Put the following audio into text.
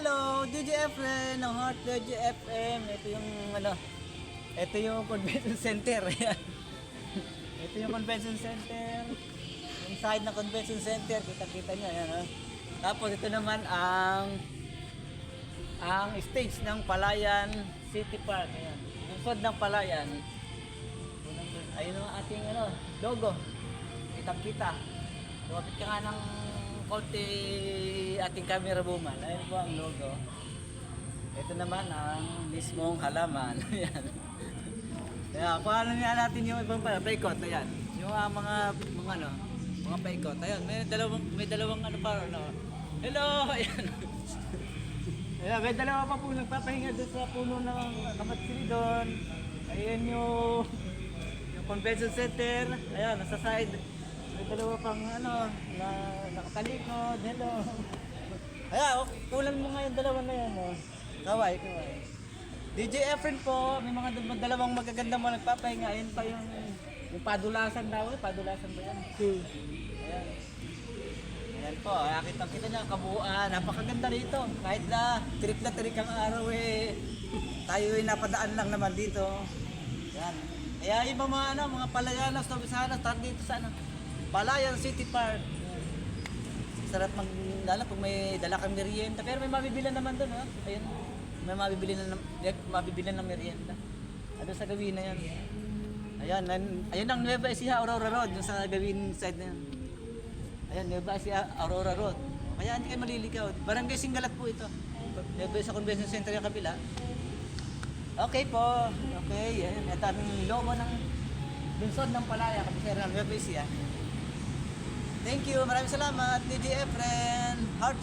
Hello, DJ Efren ng Heart DJ FM. Ito yung ito yung convention center. Ayan. Ito yung convention center. Yung side ng convention center, kita-kita niyo ayan, oh. Tapos ito naman ang stage ng Palayan City Park. Ayan. Lungsod ng Palayan. Ayun ang ating logo. Kitang-kita. Lumapit ka nga ng konti ating camera buman. Ayun po ang logo. Ito naman ang mismong halaman. Ayan. Kaya kung ano nga natin yung ibang paikot. Ayan. Yung mga paikot. Ayan. May dalawang Hello! Ayan. Ayan, may dalawa pa po nagpapahinga doon sa puno ng kamatsili doon. Ayan yung convention center. Ayan, nasa side. May dalawa pang na nakatalikod. Hello. Ayan, kulang mo nga yung dalawa na yan. Oh. Kaway. DJ Efren po, may mga dalawang magaganda mo nagpapahinga. Ayan pa yung padulasan daw. Padulasan ba yan? Ayan. Ayan po, kita niya kabuuan. Napakaganda rito. Kahit na tirik ang araw tayo napadaan lang naman dito. Ayan. Kaya yung mga Palayanos, Novisanas, tara dito sa Palayan City Park. Ayan. Sarap lalo pag may dala kang merienda. Pero may mabibilan naman doon, ha? Ayan. May mabibilan ng merienda. Ano sa gawin na yan? Ayan ang Nueva Ecija Aurora Road, yung sa gawin side na yan. Ayan, Nueva Ecija Aurora Road. Kaya hindi kayo maliligaw. Barangay Singalat po ito. Nueva Ecija Convention Center yung kabila. Okay po. Okay, ayan. Ito ang logo ng lungsod ng Palaya, kabisera ng Nueva Ecija. Thank you. Maraming salamat, DJ Efren. Heart